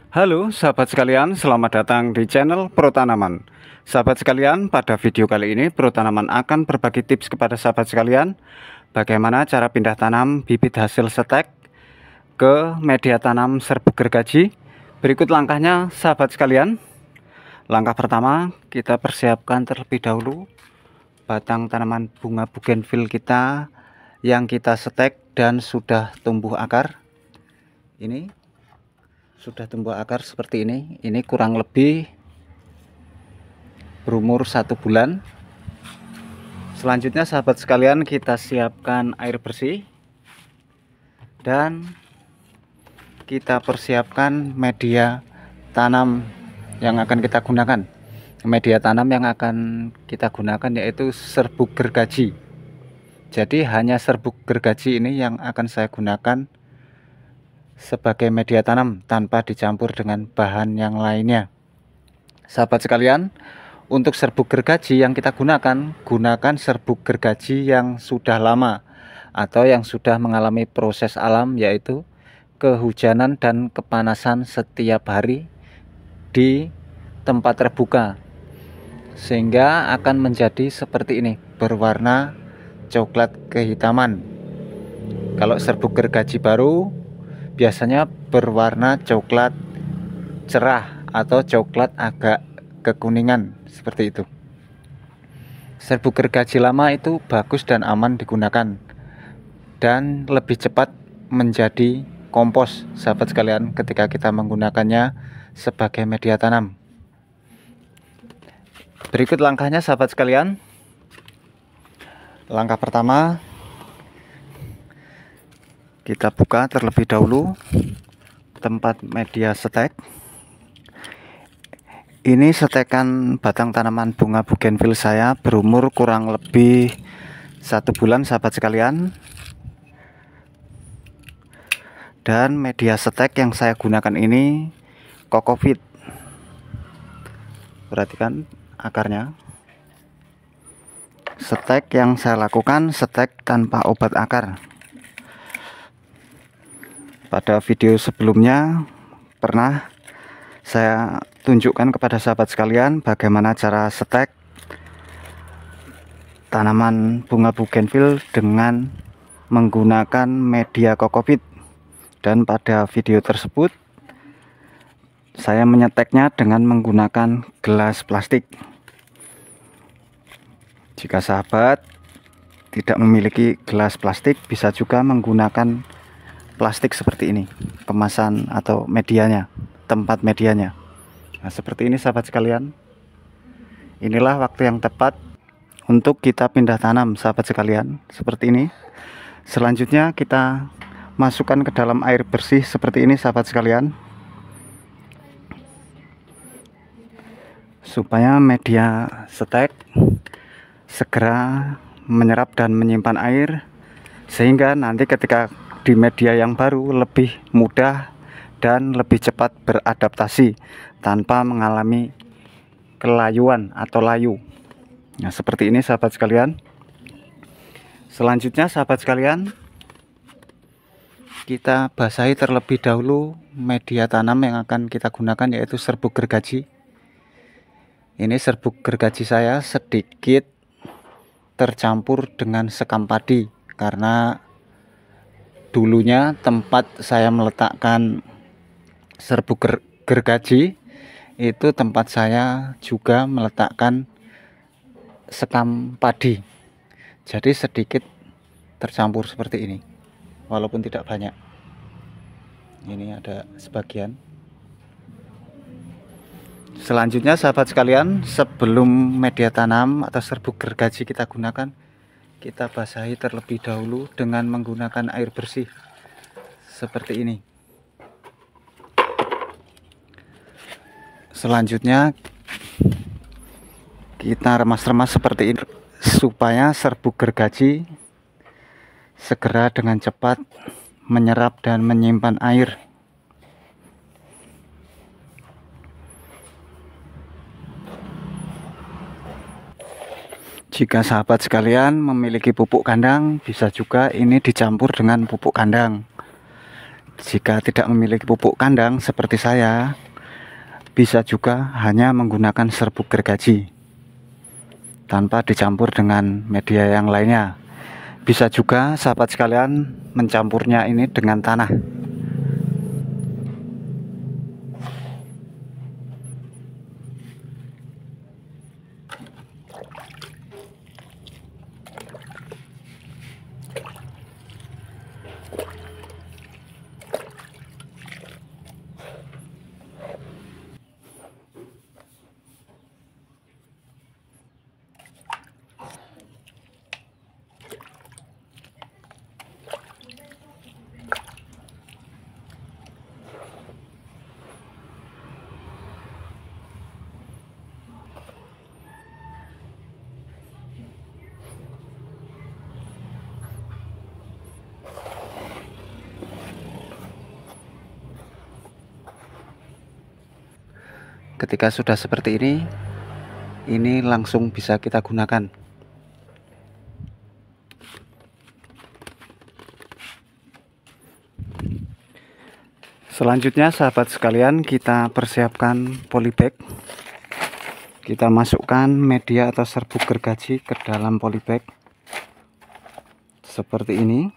Halo sahabat sekalian, selamat datang di channel Pro Tanaman. Sahabat sekalian, pada video kali ini Pro Tanaman akan berbagi tips kepada sahabat sekalian bagaimana cara pindah tanam bibit hasil setek ke media tanam serbuk gergaji. Berikut langkahnya sahabat sekalian. Langkah pertama, kita persiapkan terlebih dahulu batang tanaman bunga bougainville kita yang kita setek dan sudah tumbuh akar. Ini sudah tumbuh akar seperti ini. Ini kurang lebih berumur 1 bulan. Selanjutnya sahabat sekalian, kita siapkan air bersih dan kita persiapkan media tanam yang akan kita gunakan. Media tanam yang akan kita gunakan yaitu serbuk gergaji. Jadi hanya serbuk gergaji ini yang akan saya gunakan sebagai media tanam tanpa dicampur dengan bahan yang lainnya. Sahabat sekalian, untuk serbuk gergaji yang kita gunakan serbuk gergaji yang sudah lama atau yang sudah mengalami proses alam, yaitu kehujanan dan kepanasan setiap hari di tempat terbuka, sehingga akan menjadi seperti ini, berwarna coklat kehitaman. Kalau serbuk gergaji baru biasanya berwarna coklat cerah atau coklat agak kekuningan seperti itu. Serbuk gergaji lama itu bagus dan aman digunakan dan lebih cepat menjadi kompos sahabat sekalian ketika kita menggunakannya sebagai media tanam. Berikut langkahnya sahabat sekalian. Langkah pertama, kita buka terlebih dahulu tempat media setek. Ini setekan batang tanaman bunga bougainville saya berumur kurang lebih 1 bulan sahabat sekalian. Dan media setek yang saya gunakan ini Kokopit. Perhatikan akarnya. Setek yang saya lakukan setek tanpa obat akar. Pada video sebelumnya pernah saya tunjukkan kepada sahabat sekalian bagaimana cara setek tanaman bunga bougainville dengan menggunakan media Kokopit. Dan pada video tersebut saya menyeteknya dengan menggunakan gelas plastik. Jika sahabat tidak memiliki gelas plastik, bisa juga menggunakan plastik seperti ini, kemasan atau medianya, tempat medianya. Nah, seperti ini sahabat sekalian. Inilah waktu yang tepat untuk kita pindah tanam sahabat sekalian, seperti ini. Selanjutnya kita masukkan ke dalam air bersih seperti ini sahabat sekalian, supaya media setek segera menyerap dan menyimpan air, sehingga nanti ketika di media yang baru lebih mudah dan lebih cepat beradaptasi tanpa mengalami kelayuan atau layu. Nah, seperti ini sahabat sekalian. Selanjutnya sahabat sekalian, kita basahi terlebih dahulu media tanam yang akan kita gunakan, yaitu serbuk gergaji. Ini serbuk gergaji saya sedikit tercampur dengan sekam padi, karena dulunya tempat saya meletakkan serbuk gergaji itu tempat saya juga meletakkan sekam padi. Jadi sedikit tercampur seperti ini, walaupun tidak banyak. Ini ada sebagian. Selanjutnya sahabat sekalian, sebelum media tanam atau serbuk gergaji kita gunakan, kita basahi terlebih dahulu dengan menggunakan air bersih seperti ini. Selanjutnya kita remas-remas seperti ini supaya serbuk gergaji segera dengan cepat menyerap dan menyimpan air. Jika sahabat sekalian memiliki pupuk kandang, bisa juga ini dicampur dengan pupuk kandang. Jika tidak memiliki pupuk kandang seperti saya, bisa juga hanya menggunakan serbuk gergaji tanpa dicampur dengan media yang lainnya. Bisa juga sahabat sekalian mencampurnya ini dengan tanah. Ketika sudah seperti ini langsung bisa kita gunakan. Selanjutnya sahabat sekalian, kita persiapkan polybag. Kita masukkan media atau serbuk gergaji ke dalam polybag seperti ini.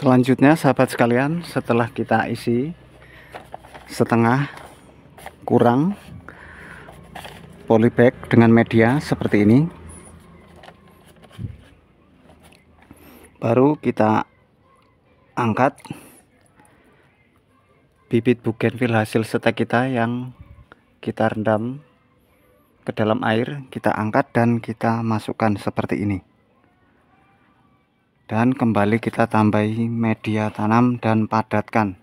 Selanjutnya sahabat sekalian, setelah kita isi setengah kurang polybag dengan media seperti ini, baru kita angkat bibit bugenvil hasil setek kita yang kita rendam ke dalam air. Kita angkat dan kita masukkan seperti ini, dan kembali kita tambahi media tanam dan padatkan.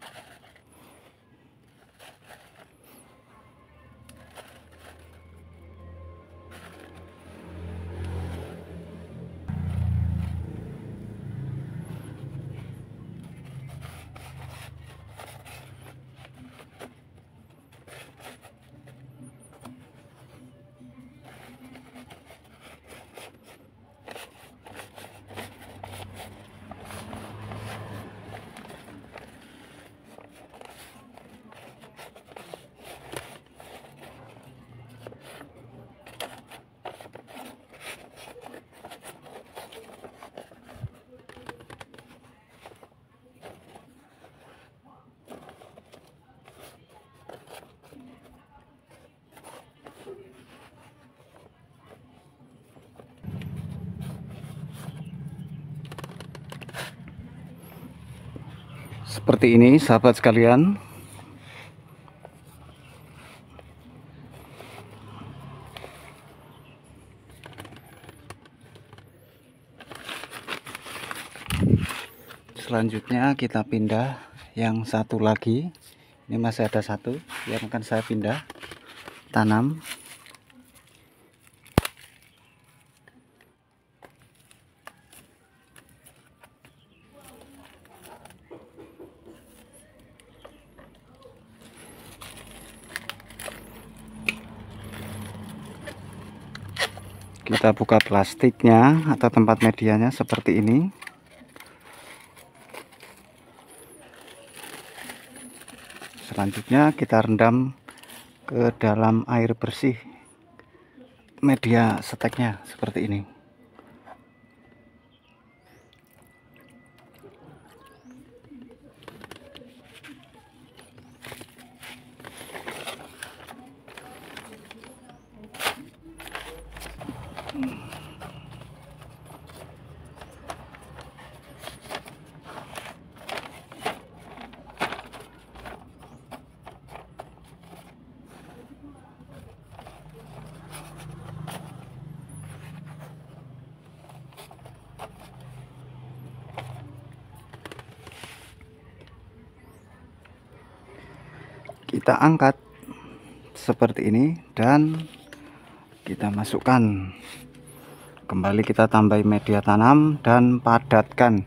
Seperti ini sahabat sekalian. Selanjutnya kita pindah yang satu lagi. Ini masih ada satu yang akan saya pindah tanam. Kita buka plastiknya atau tempat medianya seperti ini. Selanjutnya kita rendam ke dalam air bersih media seteknya seperti ini. kita angkat seperti ini dan kita masukkan kembali, kita tambahi media tanam dan padatkan.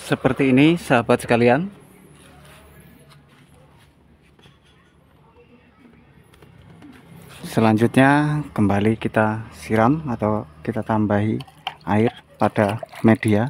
Seperti ini sahabat sekalian. Selanjutnya kembali kita siram atau kita tambahi air pada media.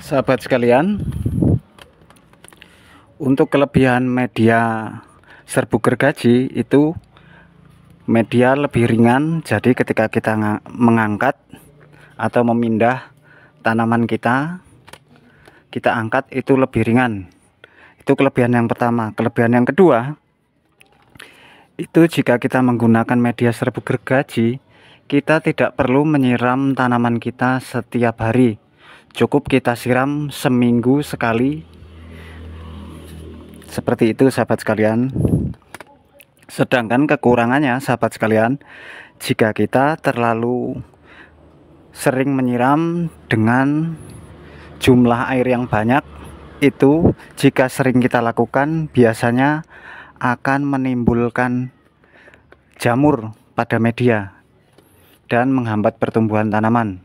Sahabat sekalian, untuk kelebihan media serbuk gergaji itu media lebih ringan, jadi ketika kita mengangkat atau memindah tanaman kita angkat itu lebih ringan. Itu kelebihan yang pertama. Kelebihan yang kedua, itu jika kita menggunakan media serbuk gergaji, kita tidak perlu menyiram tanaman kita setiap hari. Cukup kita siram seminggu sekali. Seperti itu sahabat sekalian. Sedangkan kekurangannya sahabat sekalian, jika kita terlalu sering menyiram dengan jumlah air yang banyak, itu jika sering kita lakukan biasanya akan menimbulkan jamur pada media dan menghambat pertumbuhan tanaman.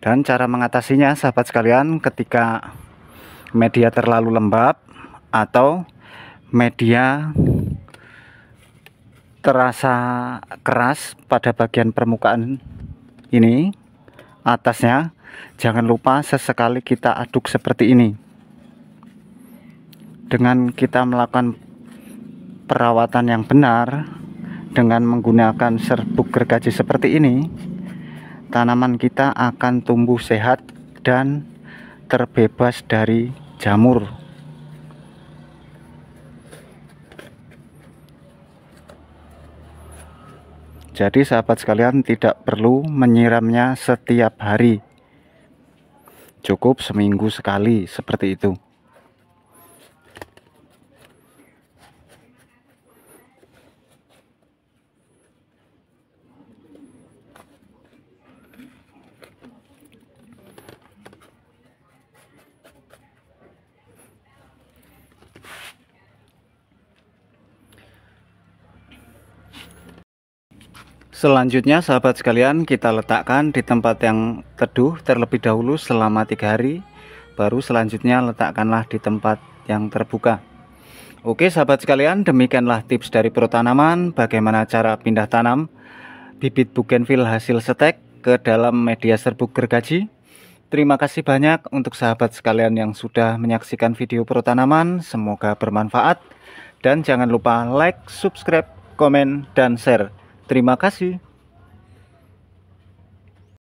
Dan cara mengatasinya sahabat sekalian, ketika media terlalu lembab atau media terasa keras pada bagian permukaan ini atasnya, jangan lupa sesekali kita aduk seperti ini. Dengan kita melakukan perawatan yang benar dengan menggunakan serbuk gergaji seperti ini, tanaman kita akan tumbuh sehat dan terbebas dari jamur. Jadi sahabat sekalian tidak perlu menyiramnya setiap hari. Cukup seminggu sekali seperti itu. Selanjutnya sahabat sekalian, kita letakkan di tempat yang teduh terlebih dahulu selama 3 hari. Baru selanjutnya letakkanlah di tempat yang terbuka. Oke sahabat sekalian, demikianlah tips dari Pro Tanaman bagaimana cara pindah tanam bibit bugenvil hasil setek ke dalam media serbuk gergaji. Terima kasih banyak untuk sahabat sekalian yang sudah menyaksikan video pertanaman. Semoga bermanfaat. Dan jangan lupa like, subscribe, komen, dan share. Terima kasih.